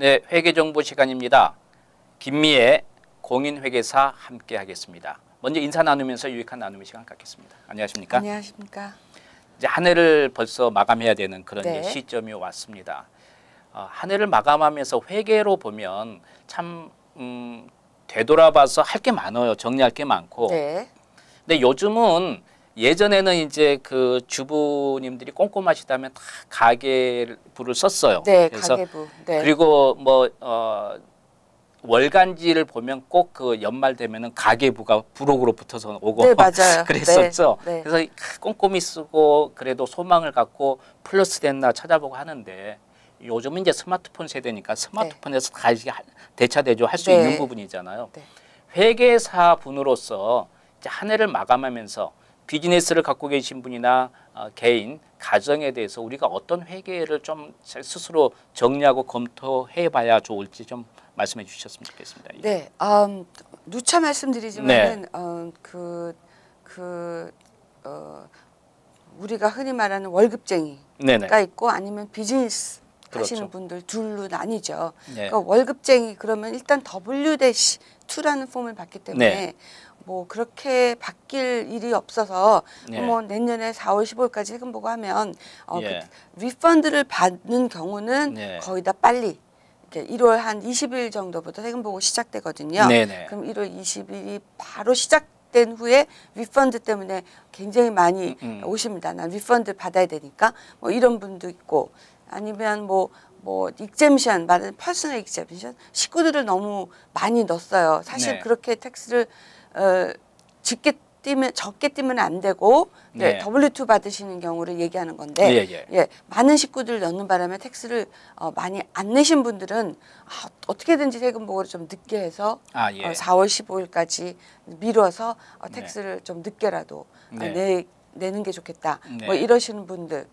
네, 회계정보 시간입니다. 김미애 공인회계사 함께 하겠습니다. 먼저 인사 나누면서 유익한 나눔의 시간 갖겠습니다. 안녕하십니까? 안녕하십니까? 이제 한 해를 벌써 마감해야 되는 그런 네. 이제 시점이 왔습니다. 한 해를 마감하면서 회계로 보면 참 되돌아봐서 할 게 많아요. 정리할 게 많고. 네. 근데 요즘은 예전에는 이제 그 주부님들이 꼼꼼하시다면 다 가계부를 썼어요. 네, 그래서 가계부. 네. 그리고 뭐 월간지를 보면 꼭 그 연말 되면은 가계부가 부록으로 붙어서 오고 네, 맞아요. 그랬었죠. 네, 네. 그래서 꼼꼼히 쓰고 그래도 소망을 갖고 플러스 됐나 찾아보고 하는데 요즘은 이제 스마트폰 세대니까 스마트폰에서 다 이게 대차대조 할 수 네. 있는 부분이잖아요. 네. 회계사 분으로서 이제 한 해를 마감하면서 비즈니스를 갖고 계신 분이나 개인, 가정에 대해서 우리가 어떤 회계를 좀 스스로 정리하고 검토해 봐야 좋을지 좀 말씀해 주셨으면 좋겠습니다. 네. 누차 말씀드리지만은 우리가 흔히 말하는 월급쟁이가 네네. 있고 아니면 비즈니스 하시는 그렇죠. 분들 둘로 나뉘죠. 네. 그러니까 월급쟁이 그러면 일단 W-2라는 폼을 받기 때문에 네. 뭐 그렇게 바뀔 일이 없어서 네. 뭐 내년에 4월 15일까지 세금 보고 하면 예. 그 리펀드를 받는 경우는 네. 거의 다 빨리 이렇게 1월 한 20일 정도부터 세금 보고 시작되거든요. 네네. 그럼 1월 20일이 바로 시작된 후에 리펀드 때문에 굉장히 많이 오십니다. 난 리펀드 받아야 되니까 뭐 이런 분도 있고 아니면 뭐 익잼션 말하는 퍼스널 익잼션 식구들을 너무 많이 넣었어요. 사실 네. 그렇게 텍스를 적게 띄면 안 되고 네. W2 받으시는 경우를 얘기하는 건데 많은 식구들 넣는 바람에 텍스를 많이 안 내신 분들은 어떻게든지 세금 보고를 좀 늦게 해서 4월 15일까지 미뤄서 텍스를 좀 늦게라도 내는 게 좋겠다. 뭐 이러시는 분들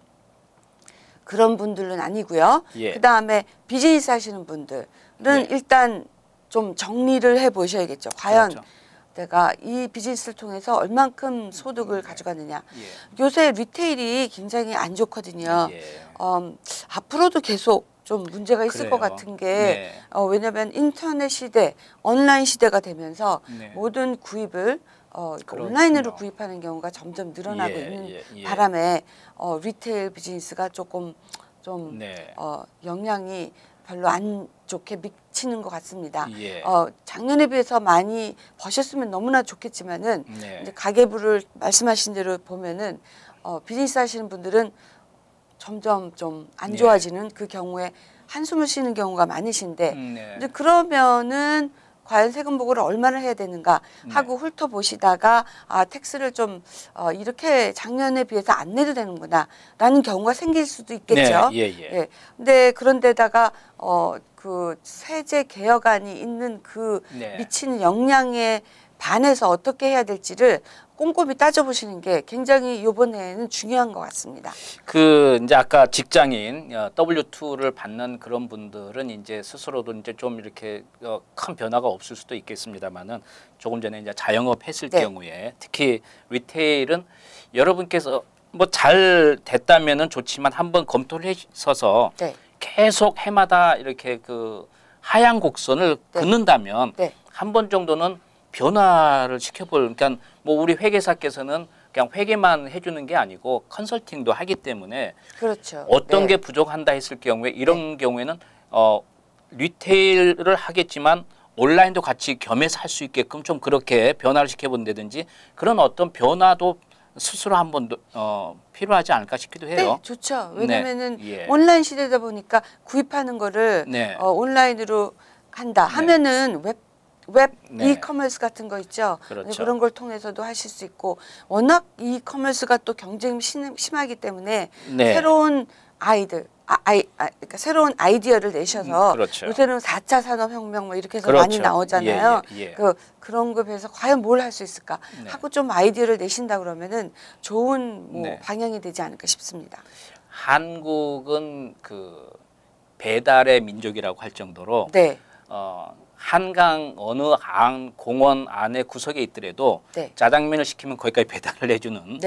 그런 분들은 아니고요. 그다음에 비즈니스 하시는 분들은 일단 좀 정리를 해 보셔야겠죠. 과연 그렇죠. 내가 이 비즈니스를 통해서 얼만큼 소득을 가져가느냐. 요새 리테일이 굉장히 안 좋거든요. 앞으로도 계속 좀 문제가 있을 것 같은 게 왜냐하면 인터넷 시대, 온라인 시대가 되면서 모든 구입을 온라인으로 구입하는 경우가 점점 늘어나고 있는 바람에 리테일 비즈니스가 조금 좀 영향이 별로 안 좋게 미치는 것 같습니다. 작년에 비해서 많이 버셨으면 너무나 좋겠지만은 이제 가계부를 말씀하신 대로 보면은 비즈니스 하시는 분들은 점점 좀 안 좋아지는 그 경우에 한숨을 쉬는 경우가 많으신데 이제 그러면은 과연 세금 보고를 얼마나 해야 되는가 하고 훑어보시다가 텍스를 좀 이렇게 작년에 비해서 안 내도 되는구나 라는 경우가 생길 수도 있겠죠. 근데 그런데다가 그 세제 개혁안이 있는 그 미치는 영향에 반해서 어떻게 해야 될지를 꼼꼼히 따져보시는 게 굉장히 이번에는 중요한 것 같습니다. 그 이제 아까 직장인 W2를 받는 그런 분들은 이제 스스로도 이제 좀 이렇게 큰 변화가 없을 수도 있겠습니다만은 조금 전에 이제 자영업 했을 경우에 특히 리테일은 여러분께서 뭐 잘 됐다면은 좋지만 한번 검토를 해서서 계속 해마다 이렇게 그 하향 곡선을 긋는다면 한 번 정도는 변화를 시켜볼, 그러니까 뭐 우리 회계사께서는 그냥 회계만 해주는 게 아니고 컨설팅도 하기 때문에 어떤 게 부족한다 했을 경우에 이런 경우에는 리테일을 하겠지만 온라인도 같이 겸해서 할 수 있게끔 좀 그렇게 변화를 시켜본다든지 그런 어떤 변화도 스스로 한번 필요하지 않을까 싶기도 해요. 네, 좋죠. 왜냐면은 온라인 시대다 보니까 구입하는 거를 온라인으로 한다 하면은 웹 이커머스 같은 거 있죠. 그런 걸 통해서도 하실 수 있고 워낙 이커머스가 또 경쟁이 심하기 때문에 새로운 그러니까 새로운 아이디어를 내셔서 요새는 4차 산업혁명 뭐 이렇게 해서 많이 나오잖아요. 그런 거에 비해서 과연 뭘 할 수 있을까 하고 좀 아이디어를 내신다 그러면은 좋은 뭐 방향이 되지 않을까 싶습니다. 한국은 그 배달의 민족이라고 할 정도로 한강 어느 공원 안에 구석에 있더라도 짜장면을 시키면 거기까지 배달을 해주는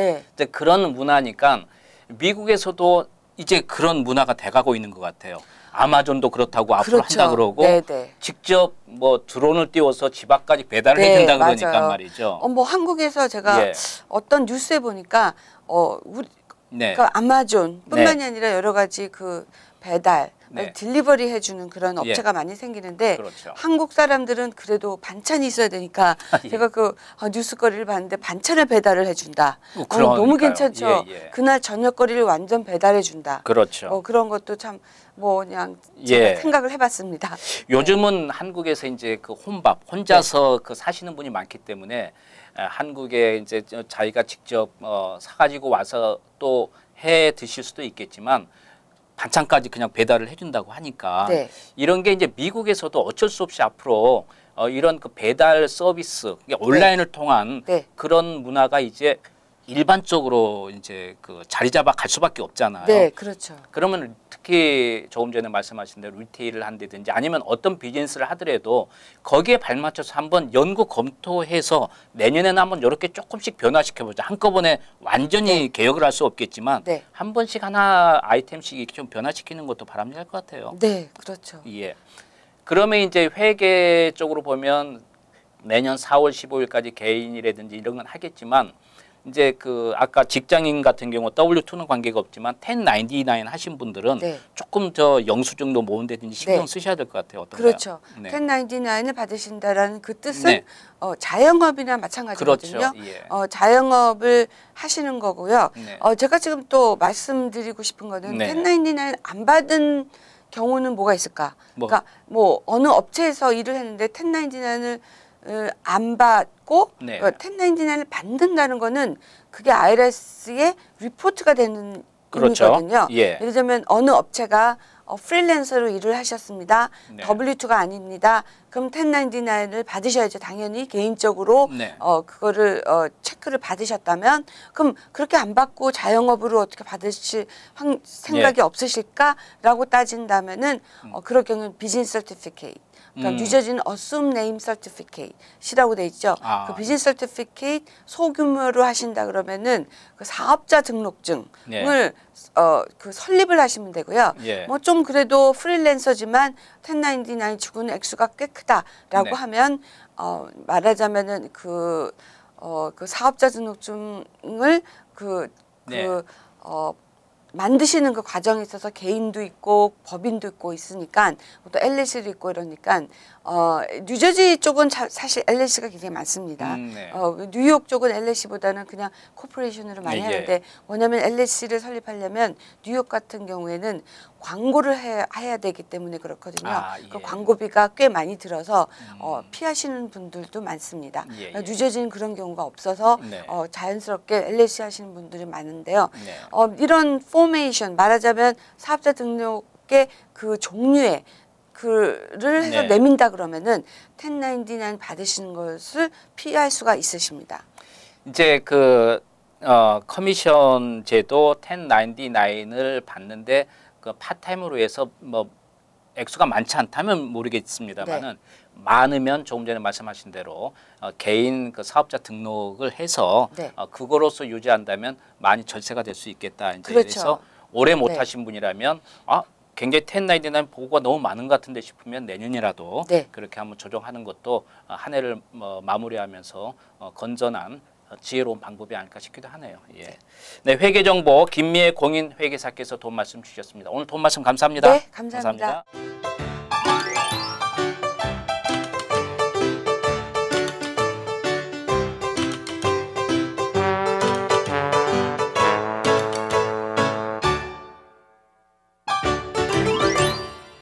그런 문화니까 미국에서도 이제 그런 문화가 돼가고 있는 것 같아요. 아마존도 그렇다고 앞으로 그렇죠. 한다 그러고 네네. 직접 뭐 드론을 띄워서 집 앞까지 배달을 네, 해준다 그러니까 맞아요. 말이죠. 뭐 한국에서 제가 예. 어떤 뉴스에 보니까 우리 네. 그러니까 아마존뿐만이 네. 아니라 여러 가지 그 배달, 네. 딜리버리 해주는 그런 예. 업체가 많이 생기는데 그렇죠. 한국 사람들은 그래도 반찬이 있어야 되니까 예. 제가 그 뉴스거리를 봤는데 반찬을 배달을 해준다. 그러니까요. 너무 괜찮죠. 예, 예. 그날 저녁거리를 완전 배달해준다. 그렇죠. 그런 것도 참 뭐 그냥 제가 예. 생각을 해봤습니다. 요즘은 한국에서 이제 그 혼밥 혼자서 그 사시는 분이 많기 때문에 한국에 이제 자기가 직접 사가지고 와서 또 해 드실 수도 있겠지만 반찬까지 그냥 배달을 해준다고 하니까 네. 이런 게 이제 미국에서도 어쩔 수 없이 앞으로 이런 그 배달 서비스 온라인을 통한 네. 그런 문화가 이제 일반적으로 이제 그 자리 잡아 갈 수밖에 없잖아요. 네, 그렇죠. 그러면 특히 조금 전에 말씀하신 대로 리테일을 한다든지 아니면 어떤 비즈니스를 하더라도 거기에 발맞춰서 한번 연구 검토해서 내년에는 한번 이렇게 조금씩 변화시켜보자. 한꺼번에 완전히 개혁을 할 수 없겠지만 네. 한 번씩 하나 아이템씩 이렇게 좀 변화시키는 것도 바람직할 것 같아요. 네, 그렇죠. 예. 그러면 이제 회계 쪽으로 보면 내년 4월 15일까지 개인이라든지 이런 건 하겠지만 이제 그 아까 직장인 같은 경우 W2는 관계가 없지만 1099 하신 분들은 네. 조금 저 영수증도 모은다든지 신경 네. 쓰셔야 될 것 같아요. 어떤가요? 그렇죠. 네. 1099을 받으신다라는 그 뜻은 네. 자영업이나 마찬가지거든요. 그렇죠. 예. 자영업을 하시는 거고요. 네. 제가 지금 또 말씀드리고 싶은 거는 네. 1099 안 받은 경우는 뭐가 있을까? 뭐. 그러니까 뭐 어느 업체에서 일을 했는데 1099을 안 받고 네. 1099를 받는다는 거는 그게 IRS에 리포트가 되는 그렇죠. 의미거든요. 예. 예를 들면 어느 업체가 프리랜서로 일을 하셨습니다. 네. W2가 아닙니다. 그럼 1099을 받으셔야죠. 당연히 개인적으로 네. 그거를 체크를 받으셨다면 그럼 그렇게 안 받고 자영업으로 어떻게 받으실 생각이 예. 없으실까라고 따진다면은 그럴 경우는 비즈니스 서티피케이트. 그러니까 뉴저지는 assume name certificate이라고 돼 있죠. 그 비즈니스 서티피케이트 소규모로 하신다 그러면은 그 사업자 등록증을 네. 그 설립을 하시면 되고요. 예. 뭐 좀 그래도 프리랜서지만 1099 주고는 액수가 꽤 크다라고 네. 하면 말하자면은 그 사업자 등록증을 네. 만드시는 그 과정에 있어서 개인도 있고 법인도 있고 있으니까 또 LLC도 있고 이러니까 뉴저지 쪽은 사실 LLC가 굉장히 많습니다. 네. 뉴욕 쪽은 LLC보다는 그냥 코퍼레이션으로 많이 예, 예. 하는데 뭐냐면 LLC를 설립하려면 뉴욕 같은 경우에는 광고를 해야 되기 때문에 그렇거든요. 예. 그 광고비가 꽤 많이 들어서 피하시는 분들도 많습니다. 예, 예. 뉴저지는 그런 경우가 없어서 네. 자연스럽게 LLC 하시는 분들이 많은데요. 네. 이런 포메이션 말하자면 사업자 등록의 그 종류에 그를 해서 네. 내민다 그러면은 1099 받으시는 것을 피할 수가 있으십니다. 이제 그 커미션 제도 1099을 받는데 그 파타임으로 해서 뭐 액수가 많지 않다면 모르겠습니다만은 네. 많으면 조금 전에 말씀하신 대로 개인 그 사업자 등록을 해서 네. 그거로서 유지한다면 많이 절세가 될 수 있겠다. 이제 그렇죠. 그래서 오래 못 네. 하신 분이라면 굉장히 1099 보고가 너무 많은 것 같은데 싶으면 내년이라도 네. 그렇게 한번 조정하는 것도 한 해를 마무리하면서 건전한 지혜로운 방법이 아닐까 싶기도 하네요. 예. 네, 회계 정보 김미애 공인 회계사께서 도움 말씀 주셨습니다. 오늘 도움 말씀 감사합니다. 네, 감사합니다.